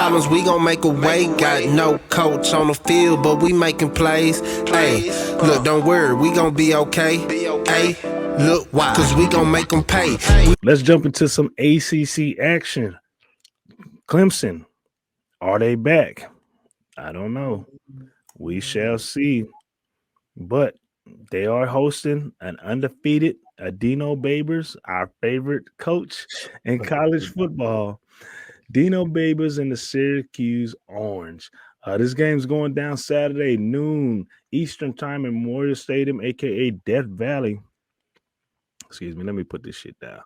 problems, we gon' make a way. Got no coach on the field, but we making plays. Hey, look, don't worry, we gon' be okay. Hey, look, why? Cause we gon' make them pay. Let's jump into some ACC action. Clemson, are they back? I don't know. We shall see. But they are hosting an undefeated Dino Babers, our favorite coach in college football. Dino Babers and the Syracuse Orange. This game's going down Saturday, noon Eastern Time in Memorial Stadium, aka Death Valley. Excuse me, let me put this shit down.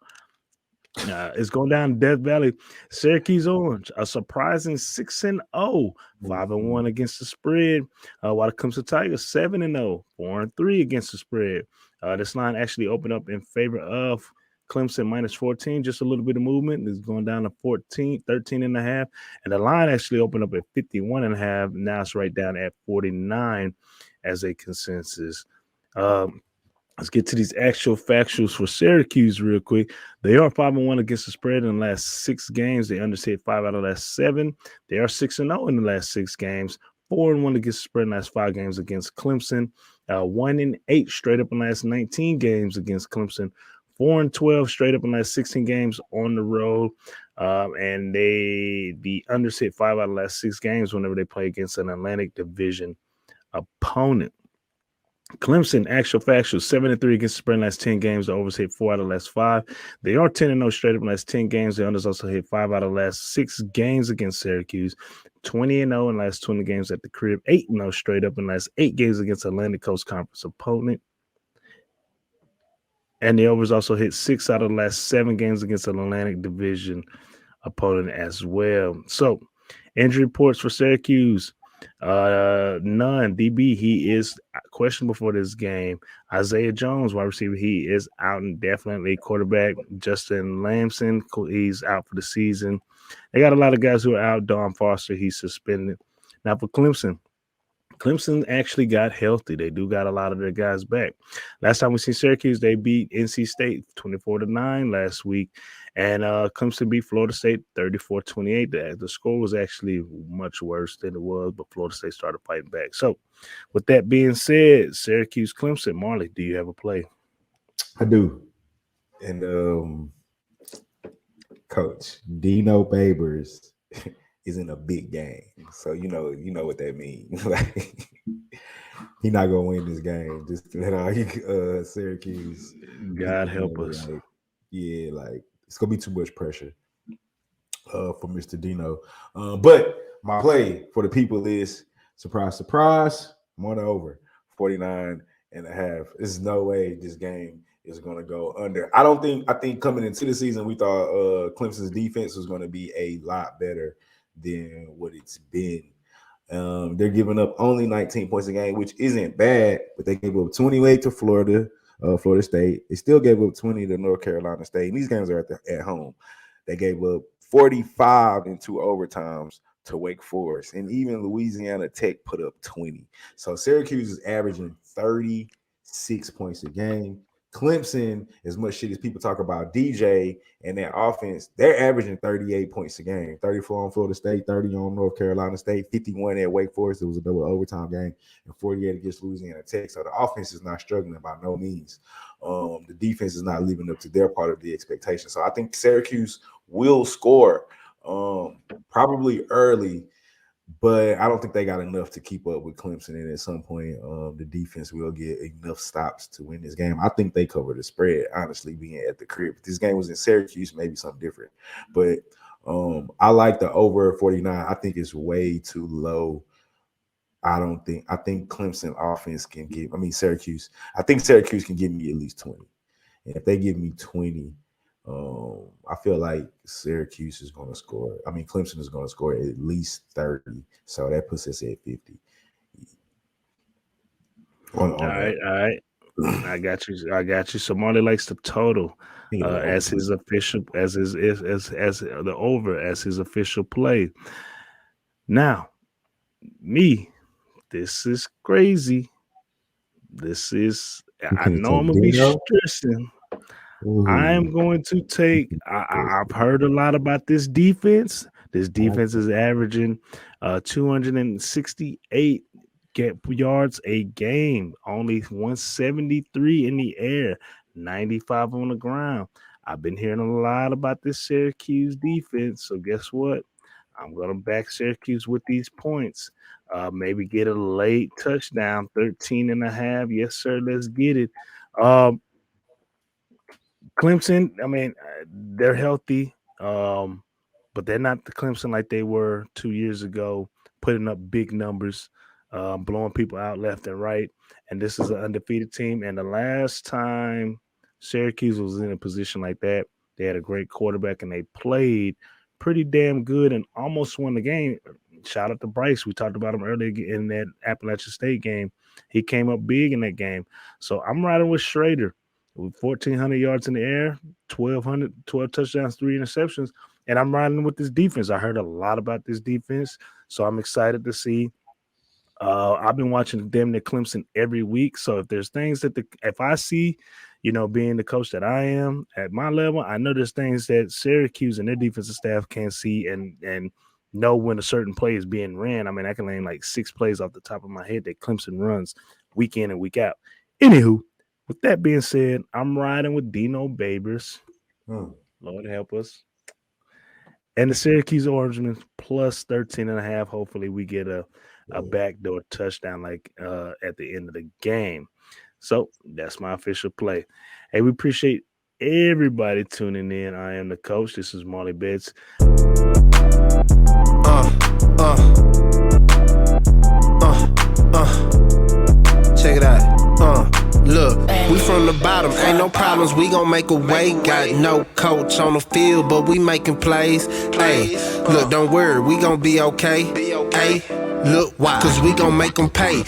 It's going down Death Valley. Syracuse Orange, a surprising 6-0, 5-1 against the spread. While it comes to Tigers, 7-0, 4-3 against the spread. This line actually opened up in favor of Clemson minus 14, just a little bit of movement. It's going down to 13.5. And the line actually opened up at 51.5. Now it's right down at 49 as a consensus. Let's get to these actual factuals for Syracuse real quick. They are 5-1 against the spread in the last 6 games. They underset 5 out of the last 7. They are 6-0 in the last 6 games. 4-1 against the spread in the last 5 games against Clemson. 1-8 straight up in the last 19 games against Clemson. 4-12 straight up in the last 16 games on the road. And the underset 5 out of the last 6 games whenever they play against an Atlantic Division opponent. Clemson, actual factual, 7-3 against the spread in the last 10 games. The overs hit 4 out of the last 5. They are 10-0 straight up in the last 10 games. The unders also hit 5 out of the last 6 games against Syracuse. 20-0 in the last 20 games at the crib. 8-0 straight up in the last 8 games against Atlantic Coast Conference opponent. And the overs also hit 6 out of the last 7 games against an Atlantic Division opponent as well. So, injury reports for Syracuse. None. DB, he is questionable for this game. Isaiah Jones, wide receiver, he is out indefinitely. Quarterback Justin Lamson, he's out for the season. They got a lot of guys who are out. Don Foster, he's suspended. Now for Clemson actually got healthy. They do got a lot of their guys back. Last time we seen Syracuse, they beat NC State 24-9 last week. And Clemson beat Florida State 34-28. The score was actually much worse than it was, but Florida State started fighting back. So, with that being said, Syracuse, Clemson, Marley, do you have a play? I do. And Coach Dino Babers is in a big game, so you know what that means. Like, he's not gonna win this game. Just Syracuse. God help us. Like, it's gonna be too much pressure for Mr. Dino. But my play for the people is surprise, surprise. I'm on over 49.5. There's no way this game is going to go under. I think coming into the season, we thought Clemson's defense was going to be a lot better than what it's been. They're giving up only 19 points a game, which isn't bad, but they gave up 28 to Florida State. They still gave up 20 to North Carolina State. And these games are at home. They gave up 45 in 2 overtimes to Wake Forest. And even Louisiana Tech put up 20. So Syracuse is averaging 36 points a game. Clemson, as much shit as people talk about DJ and their offense, they're averaging 38 points a game. 34 on Florida State, 30 on North Carolina State, 51 at Wake Forest. It was a double overtime game, and 48 against Louisiana Tech. So the offense is not struggling by no means. The defense is not living up to their part of the expectation. So I think Syracuse will score probably early, but I don't think they got enough to keep up with Clemson. And at some point, the defense will get enough stops to win this game. I think they cover the spread, honestly, being at the crib. If this game was in Syracuse, maybe something different. But I like the over 49. I think it's way too low. I think Clemson offense can give, Syracuse. I think Syracuse can give me at least 20. And if they give me 20, I feel like Syracuse is going to score. Clemson is going to score at least 30. So that puts us at 50. All right. I got you. So Marley likes the total as his official, as the over as his official play. Now, this is crazy. I know I'm gonna be stressing. I am going to take. I've heard a lot about this defense. This defense is averaging 268 yards a game, only 173 in the air, 95 on the ground. I've been hearing a lot about this Syracuse defense, so guess what? I'm going to back Syracuse with these points. Maybe get a late touchdown, 13.5. Yes, sir. Let's get it. Clemson, I mean, they're healthy, but they're not the Clemson like they were 2 years ago, putting up big numbers, blowing people out left and right. And this is an undefeated team. And the last time Syracuse was in a position like that, they had a great quarterback and they played pretty damn good and almost won the game. Shout out to Bryce. We talked about him earlier in that Appalachian State game. He came up big in that game. So I'm riding with Schrader with 1,400 yards in the air, 12 touchdowns, 3 interceptions. And I'm riding with this defense. I heard a lot about this defense, so I'm excited to see. I've been watching them at Clemson every week. So if there's things that if I see, being the coach that I am at my level, I know there's things that Syracuse and their defensive staff can't see and know when a certain play is being ran. I mean, I can name like 6 plays off the top of my head that Clemson runs week in and week out. Anywho, with that being said, I'm riding with Dino Babers. Lord help us. And the Syracuse Orangemen plus 13.5. Hopefully we get a backdoor touchdown like at the end of the game. So that's my official play. Hey, we appreciate everybody tuning in. I am the coach. This is Marley Bets. Check it out. Look, we from the bottom, ain't no problems, we gon' make a way. Got no coach on the field, but we making plays. Hey, look, don't worry, we gon' be okay. Hey, look, why? Cause we gon' make them pay.